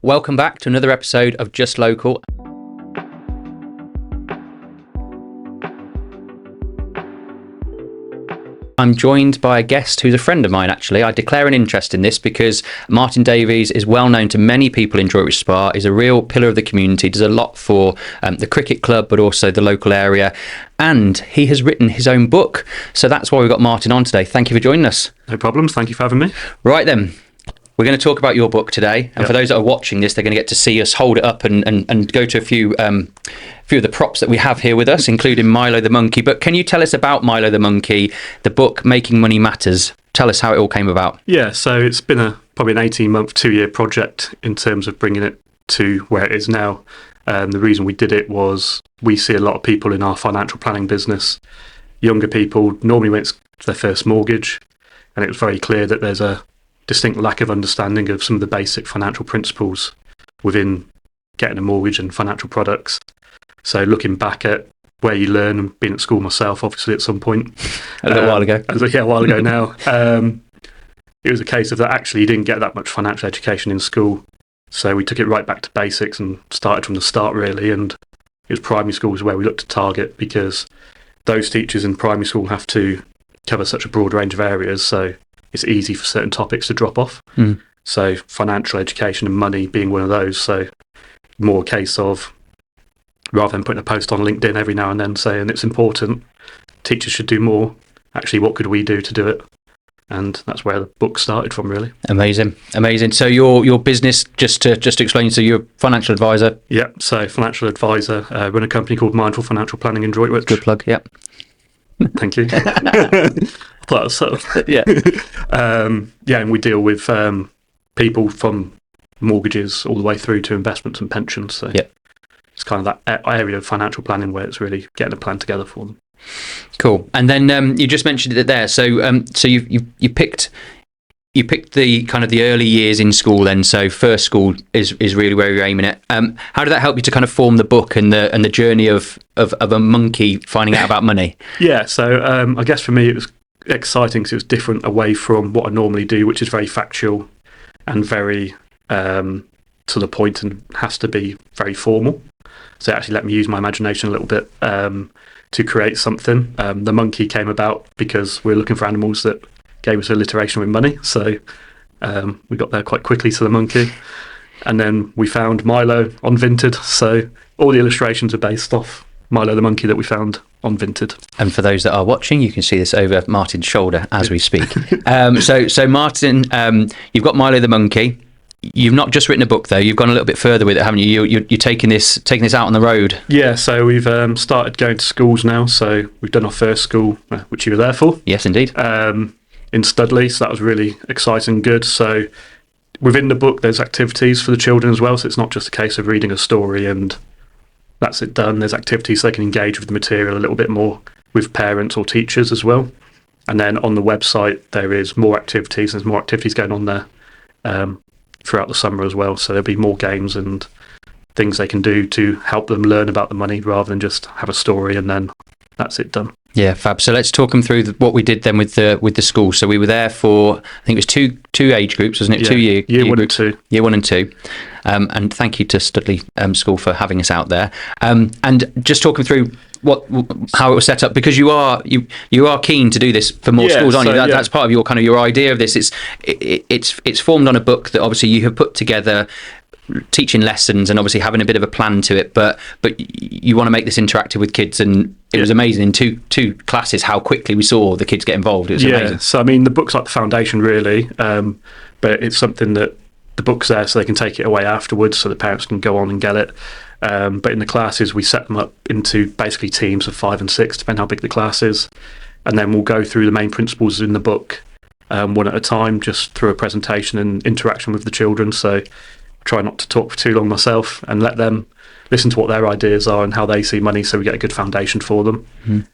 Welcome back to another episode of Just Local. I'm joined by a guest who's a friend of mine, actually. I declare an interest in this because Martyn Davies is well known to many people in Droitwich Spa, is a real pillar of the community, does a lot for the cricket club, but also the local area. And he has written his own book. So that's why we've got Martyn on today. Thank you for joining us. No problems. Thank you for having me. Right then. We're going to talk about your book today, and for those that are watching this, they're going to get to see us hold it up and go to a few of the props that we have here with us, including Milo the Monkey. But can you tell us about Milo the Monkey, the book Making Money Matters? Tell us how it all came about. Yeah, so it's been probably an 18-month, 2-year project in terms of bringing it to where it is now. The reason we did it was we see a lot of people in our financial planning business, younger people, normally when it's their first mortgage, and it was very clear that there's a distinct lack of understanding of some of the basic financial principles within getting a mortgage and financial products. So looking back at where you learn, and being at school myself, obviously at some point. A while ago. Yeah, a while ago now. It was a case of that actually you didn't get that much financial education in school. So we took it right back to basics and started from the start really. And it was primary schools where we looked to target because those teachers in primary school have to cover such a broad range of areas. So it's easy for certain topics to drop off. So financial education and money being one of those. So more a case of, rather than putting a post on LinkedIn every now and then saying it's important, teachers should do more, actually what could we do to do it? And that's where the book started from really. Amazing. So your business, just to explain, so you're a financial advisor? Yeah, so financial advisor, run a company called Mindful Financial Planning in Droitwich. Good plug, yep. Thank you. I thought that was subtle. Yeah. And we deal with people from mortgages all the way through to investments and pensions. So it's kind of that area of financial planning where it's really getting a plan together for them. Cool. And then you just mentioned it there. So you picked the kind of the early years in school then. So first school is really where you're aiming it. How did that help you to kind of form the book and the journey of a monkey finding out about money? Yeah. So I guess for me it was exciting because it was different away from what I normally do, which is very factual and very to the point and has to be very formal. So it actually let me use my imagination a little bit to create something. The monkey came about because we were looking for animals that gave us alliteration with money. So we got there quite quickly to the monkey. And then we found Milo on Vinted. So all the illustrations are based off Milo the Monkey that we found on Vinted. And for those that are watching, you can see this over Martyn's shoulder as we speak. So Martyn, you've got Milo the Monkey. You've not just written a book though, you've gone a little bit further with it, haven't you? You're taking this out on the road. Yeah, so we've started going to schools now. So we've done our first school, which you were there for. Yes, indeed. In Studley, so that was really exciting and good. So within the book there's activities for the children as well, so it's not just a case of reading a story and that's it done. There's activities so they can engage with the material a little bit more with parents or teachers as well. And then on the website there is more activities. There's more activities going on there throughout the summer as well, so there'll be more games and things they can do to help them learn about the money rather than just have a story and then that's it done. Yeah, fab. So let's talk them through what we did then with the school. So we were there for, I think it was two age groups, wasn't it? Yeah, year 1 and 2. Year 1 and 2. And thank you to Studley School for having us out there. And just talking through how it was set up, because you are keen to do this for more schools, aren't you? That's part of your idea of this. It's formed on a book that obviously you have put together, teaching lessons and obviously having a bit of a plan to it, but you want to make this interactive with kids, and it was amazing in two classes how quickly we saw the kids get involved. It was amazing. So I mean the book's like the foundation really, but it's something that the book's there so they can take it away afterwards so the parents can go on and get it. But in the classes we set them up into basically teams of 5 and 6 depending how big the class is, and then we'll go through the main principles in the book one at a time, just through a presentation and interaction with the children. So try not to talk for too long myself and let them listen to what their ideas are and how they see money so we get a good foundation for them.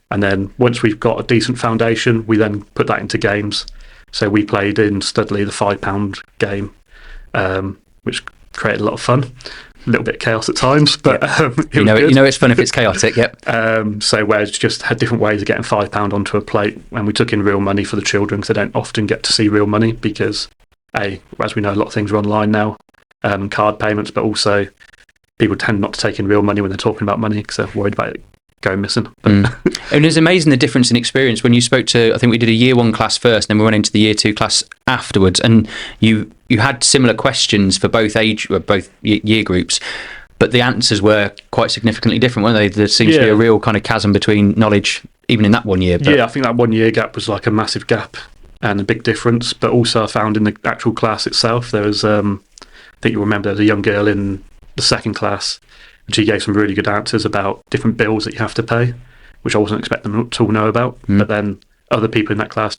And then once we've got a decent foundation, we then put that into games. So we played in Studley the £5 game, which created a lot of fun. A little bit of chaos at times, but you know it's fun if it's chaotic. Yep. So where it's just had different ways of getting £5 onto a plate, and we took in real money for the children because they don't often get to see real money because, as we know, a lot of things are online now. card payments, but also people tend not to take in real money when they're talking about money because they're worried about it going missing. And it's amazing the difference in experience when you spoke to, I think we did a year 1 class first, then we went into the year 2 class afterwards, and you had similar questions for both year groups, but the answers were quite significantly different, weren't they? There seems to be a real kind of chasm between knowledge even in that 1 year. Yeah, I think that 1 year gap was like a massive gap and a big difference, but also I found in the actual class itself there was I think you remember there was a young girl in the 2nd class, and she gave some really good answers about different bills that you have to pay, which I wasn't expecting them to all know about. But then other people in that class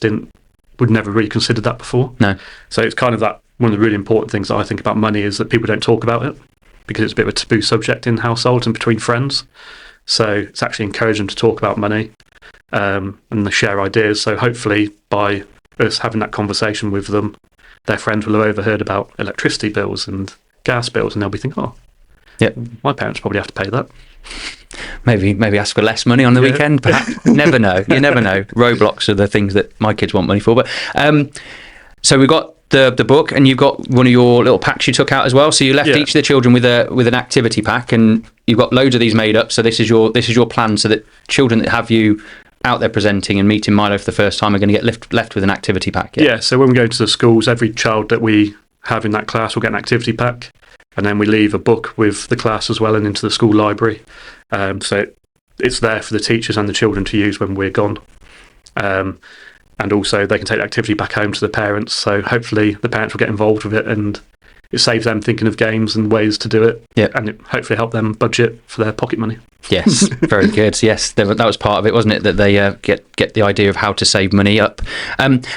would never really considered that before. No. So it's kind of that one of the really important things that I think about money is that people don't talk about it because it's a bit of a taboo subject in households and between friends. So it's actually encouraging them to talk about money and to share ideas. So hopefully by us having that conversation with them, their friends will have overheard about electricity bills and gas bills, and they'll be thinking, my parents probably have to pay that. Maybe ask for less money on the weekend, perhaps. Never know. You never know. Roblox are the things that my kids want money for. But so we've got the book, and you've got one of your little packs you took out as well. So you left each of the children with an activity pack, and you've got loads of these made up. So this is your plan, so that children that have you out there presenting and meeting Milo for the first time are going to get left with an activity pack. Yeah, so when we go to the schools, every child that we have in that class will get an activity pack, and then we leave a book with the class as well and into the school library. So it's there for the teachers and the children to use when we're gone. And also they can take the activity back home to the parents, so hopefully the parents will get involved with it, and it saves them thinking of games and ways to do it, and it hopefully help them budget for their pocket money. Yes, very good. Yes, that was part of it, wasn't it, that they get the idea of how to save money up.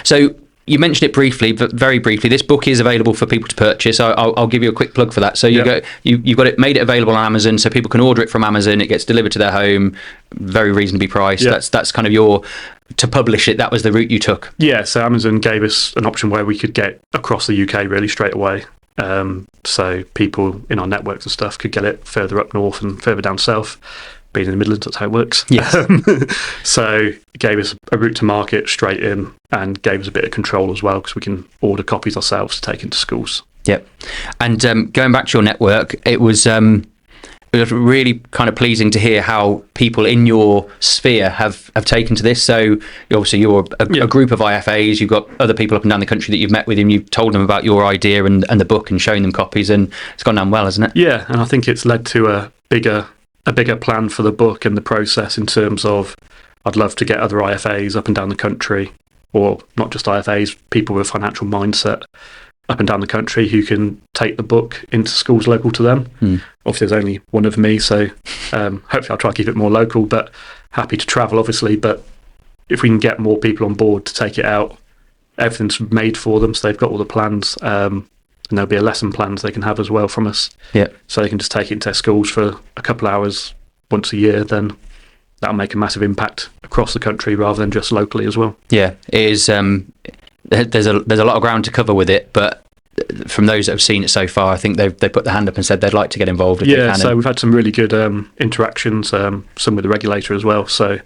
So you mentioned it briefly, but very briefly, this book is available for people to purchase. I'll give you a quick plug for that. So you've got it made it available on Amazon, so people can order it from Amazon. It gets delivered to their home, very reasonably priced. That's kind of to publish it. That was the route you took. Yeah, so Amazon gave us an option where we could get across the UK really straight away. So people in our networks and stuff could get it further up north and further down south. Being in the Midlands, that's how it works. Yes. So it gave us a route to market straight in, and gave us a bit of control as well, because we can order copies ourselves to take into schools. Yep. And going back to your network, it was really kind of pleasing to hear how people in your sphere have taken to this. So obviously you're a group of IFAs, you've got other people up and down the country that you've met with, and you've told them about your idea and the book and showing them copies, and it's gone down well, hasn't it? Yeah, and I think it's led to a bigger plan for the book and the process, in terms of I'd love to get other IFAs up and down the country, or not just IFAs, people with a financial mindset up and down the country who can take the book into schools local to them. Obviously there's only one of me, so hopefully I'll try to keep it more local, but happy to travel obviously. But if we can get more people on board to take it out, everything's made for them, so they've got all the plans, and there'll be a lesson plans they can have as well from us. Yeah. So they can just take it into their schools for a couple of hours once a year, then that'll make a massive impact across the country rather than just locally as well. Yeah, it is. There's a lot of ground to cover with it, but from those that have seen it so far, I think they put their hand up and said they'd like to get involved if they can. So we've had some really good interactions, some with the regulator as well. So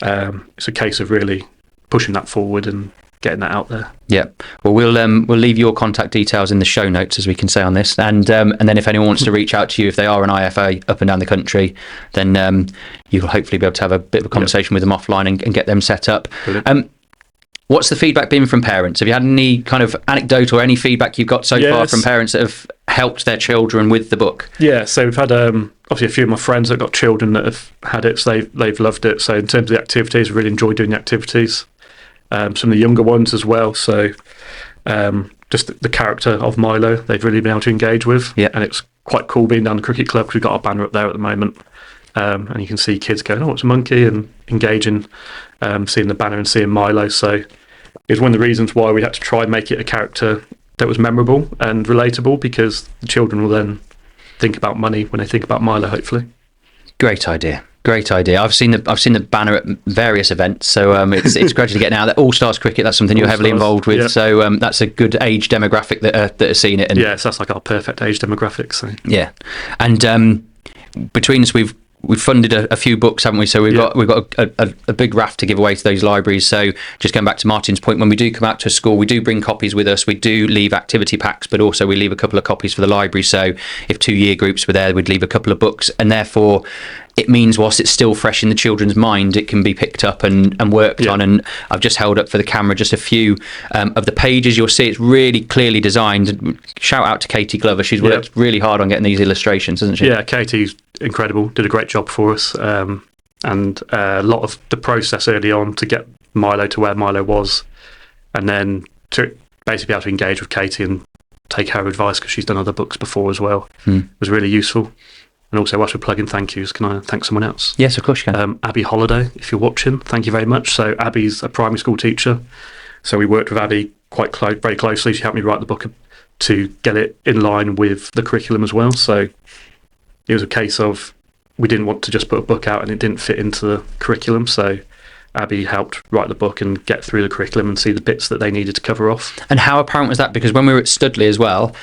it's a case of really pushing that forward and getting that out there. Yeah. Well, we'll leave your contact details in the show notes, as we can say on this, and then if anyone wants to reach out to you, if they are an IFA up and down the country, then you'll hopefully be able to have a bit of a conversation with them offline and get them set up. What's the feedback been from parents? Have you had any kind of anecdote or any feedback you've got so far from parents that have helped their children with the book? Yeah, so we've had obviously a few of my friends that got children that have had it, so they've loved it. So in terms of the activities, I really enjoy doing the activities. Some of the younger ones as well. So just the character of Milo, they've really been able to engage with. Yeah. And it's quite cool being down the cricket club, because we've got our banner up there at the moment. And you can see kids going, oh, it's a monkey, and engaging, seeing the banner and seeing Milo. So it's one of the reasons why we had to try and make it a character that was memorable and relatable, because the children will then think about money when they think about Milo, hopefully. Great idea. I've seen the banner at various events, so it's gradually getting out. That All Stars cricket, that's something you're heavily involved with. Yeah. So that's a good age demographic that are seeing it. And yes, that's like our perfect age demographic. So yeah, and between us, we've funded a few books, haven't we? So we've got a big raft to give away to those libraries. So just going back to Martyn's point, when we do come out to a school, we do bring copies with us. We do leave activity packs, but also we leave a couple of copies for the library. So if 2 year groups were there, we'd leave a couple of books, and therefore it means whilst it's still fresh in the children's mind, it can be picked up and worked on. And I've just held up for the camera just a few of the pages. You'll see it's really clearly designed. Shout out to Katie Glover. She's worked really hard on getting these illustrations, hasn't she? Yeah, Katie's incredible. Did a great job for us. And a lot of the process early on to get Milo to where Milo was, and then to basically be able to engage with Katie and take her advice, because she's done other books before as well, was really useful. And also, whilst we're plugging thank yous, can I thank someone else? Yes, of course you can. Abby Holiday, if you're watching, thank you very much. So Abby's a primary school teacher. So we worked with Abby very closely. She helped me write the book to get it in line with the curriculum as well. So it was a case of we didn't want to just put a book out and it didn't fit into the curriculum. So Abby helped write the book and get through the curriculum and see the bits that they needed to cover off. And how apparent was that? Because when we were at Studley as well,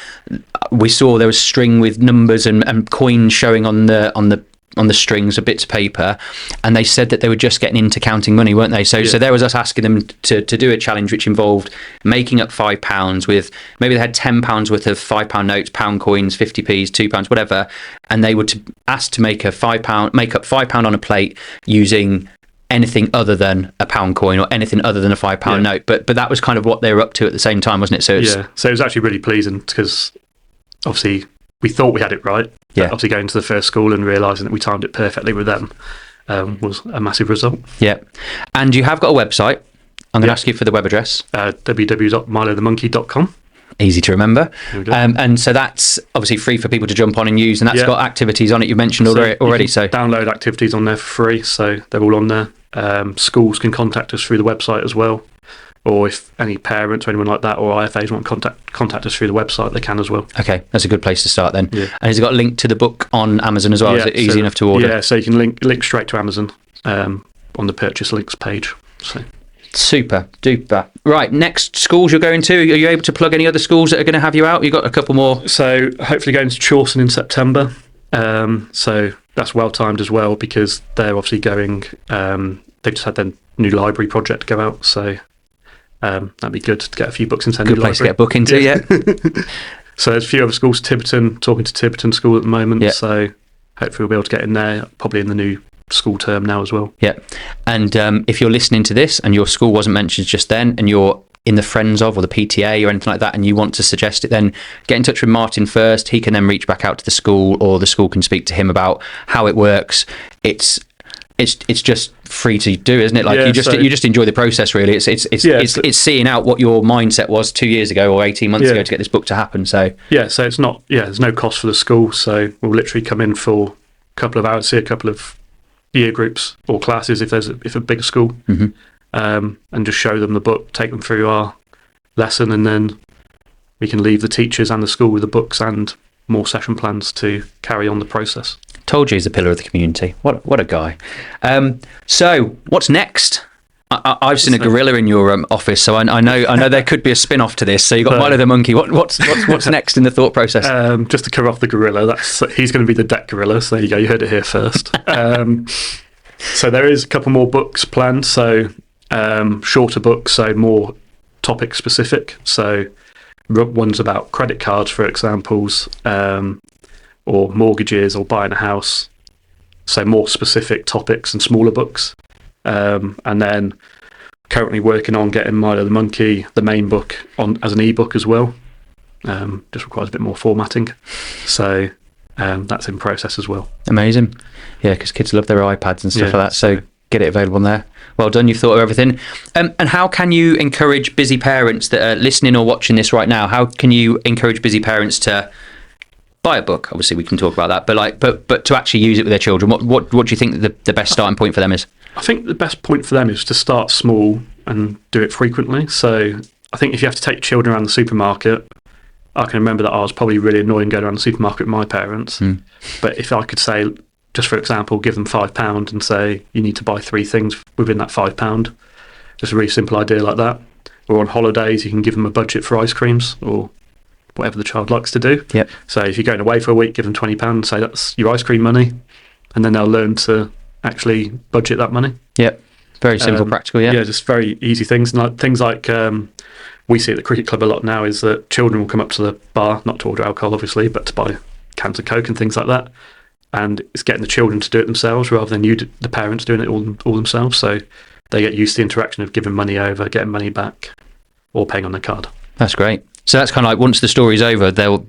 we saw there was string with numbers and coins showing on the strings of bits of paper, and they said that they were just getting into counting money, weren't they? So there was us asking them to do a challenge which involved making up £5 with, maybe they had £10 worth of £5 notes, pound coins, 50p's, £2, whatever, and they were asked to make up £5 on a plate using anything other than a pound coin or anything other than a £5 note. But that was kind of what they were up to at the same time, wasn't it? So it was actually really pleasing, because obviously we thought we had it right. Yeah. Obviously going to the first school and realising that we timed it perfectly with them was a massive result. Yeah. And you have got a website. I'm going to ask you for the web address. www.milothemonkey.com. Easy to remember. And so that's obviously free for people to jump on and use, and that's got activities on it you mentioned already. So download activities on there for free, so they're all on there. Schools can contact us through the website as well, or if any parents or anyone like that or IFAs want to contact us through the website, they can as well. Okay, that's a good place to start then. And has it got a link to the book on Amazon as well? Is it easy enough to order? Yeah, so you can link straight to Amazon on the purchase links page. So super duper. Right, next schools you're going to, are you able to plug any other schools that are going to have you out? You've got a couple more. So hopefully going to Chawson in September. So that's well timed as well, because they're obviously going, they've just had their new library project go out, so that'd be good to get a few books into their new library. Good place to get a book into, yeah. So there's a few other schools, Tiverton, talking to Tiverton School at the moment, so hopefully we'll be able to get in there, probably in the new school term now as well. Yeah. And if you're listening to this and your school wasn't mentioned just then, and you're in the Friends of or the PTA or anything like that, and you want to suggest it, then get in touch with Martyn first. He can then reach back out to the school, or the school can speak to him about how it works. It's just free to do, isn't it? Like you just enjoy the process, really. It's seeing out what your mindset was 2 years ago or 18 months ago to get this book to happen. So so it's not there's no cost for the school. So we'll literally come in for a couple of hours, see a couple of year groups or classes if a bigger school, and just show them the book, take them through our lesson, and then we can leave the teachers and the school with the books and more session plans to carry on the process. Told you he's a pillar of the community. What a guy. So what's next? I've seen a gorilla in your office, so I know there could be a spin-off to this. So you've got Milo the Monkey. What's next in the thought process? Just to cover off the gorilla, he's going to be the deck gorilla. So there you go. You heard it here first. So there is a couple more books planned. So shorter books, so more topic specific. So ones about credit cards, for examples, or mortgages, or buying a house. So more specific topics and smaller books. And then currently working on getting Milo the Monkey, the main book, on as an ebook as well. Just requires a bit more formatting. So that's in process as well. Amazing. Yeah, because kids love their iPads and stuff like that. So get it available on there. Well done, you've thought of everything. And how can you encourage busy parents that are listening or watching this right now? How can you encourage busy parents to buy a book? Obviously, we can talk about that, but to actually use it with their children, what do you think the best starting point for them is? I think the best point for them is to start small and do it frequently. So I think if you have to take children around the supermarket, I can remember that I was probably really annoying going around the supermarket with my parents. But if I could say, just for example, give them £5 and say you need to buy 3 things within that £5, just a really simple idea like that. Or on holidays, you can give them a budget for ice creams or whatever the child likes to do. Yep. So if you're going away for a week, give them £20 and say that's your ice cream money. and then they'll learn to actually budget that money. Yeah, very simple, practical. Yeah, just very easy things. And things like we see at the cricket club a lot now is that children will come up to the bar, not to order alcohol, obviously, but to buy cans of Coke and things like that. And it's getting the children to do it themselves rather than the parents doing it all themselves. So they get used to the interaction of giving money over, getting money back, or paying on their card. That's great. So that's kind of like once the story's over, they'll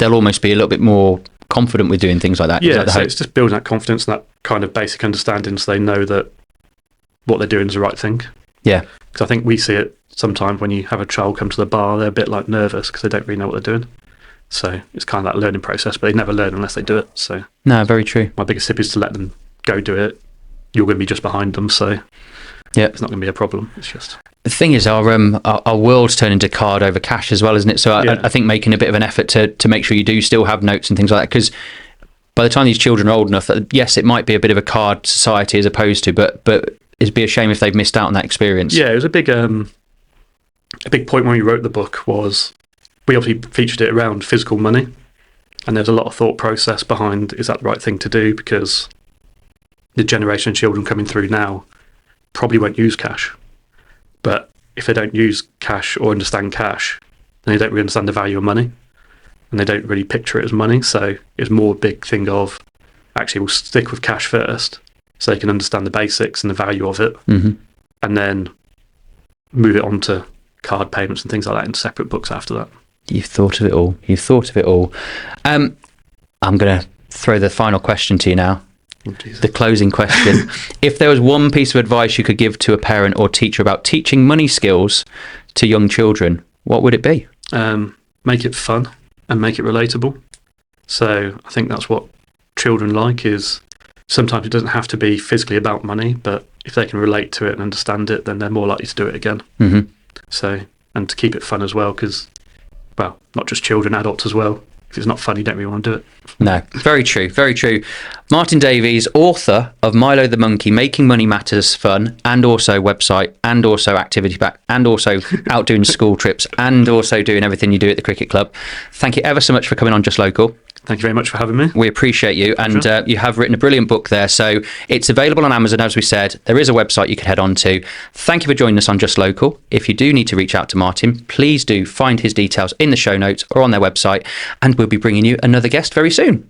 almost be a little bit more confident with doing things like that. Yeah, so it's just building that confidence and that kind of basic understanding so they know that what they're doing is the right thing. Yeah. Because I think we see it sometimes when you have a child come to the bar, they're a bit like nervous because they don't really know what they're doing. So it's kind of that learning process, but they never learn unless they do it. So no, very true. My biggest tip is to let them go do it. You're going to be just behind them, so yeah, it's not going to be a problem. It's just the thing is our world's turned into card over cash as well, isn't it? So I think making a bit of an effort to make sure you do still have notes and things like that, because by the time these children are old enough, yes, it might be a bit of a card society as opposed to, but it'd be a shame if they've missed out on that experience. Yeah, it was a big point when we wrote the book was we obviously featured it around physical money, and there's a lot of thought process behind, is that the right thing to do? Because the generation of children coming through now probably won't use cash. But if they don't use cash or understand cash, then they don't really understand the value of money, and they don't really picture it as money. So it's more a big thing of, actually, we'll stick with cash first so they can understand the basics and the value of it, and then move it on to card payments and things like that in separate books after that. You've thought of it all. I'm going to throw the final question to you now. Oh, Jesus. The closing question. If there was one piece of advice you could give to a parent or teacher about teaching money skills to young children, what would it be? Make it fun and make it relatable. So I think that's what children like, is sometimes it doesn't have to be physically about money, but if they can relate to it and understand it, then they're more likely to do it again. So, and to keep it fun as well, because, well, not just children, adults as well. If it's not fun, you don't really want to do it. No, very true, very true. Martyn Davies, author of Milo the Monkey, Making Money Matters Fun, and also website, and also activity pack, and also out doing school trips, and also doing everything you do at the cricket club. Thank you ever so much for coming on Just Local. Thank you very much for having me. We appreciate you, and you have written a brilliant book there, so it's available on Amazon, as we said. There is a website you can head on to. Thank you for joining us on Just Local. If you do need to reach out to Martyn, please do find his details in the show notes or on their website, and we'll be bringing you another guest very soon.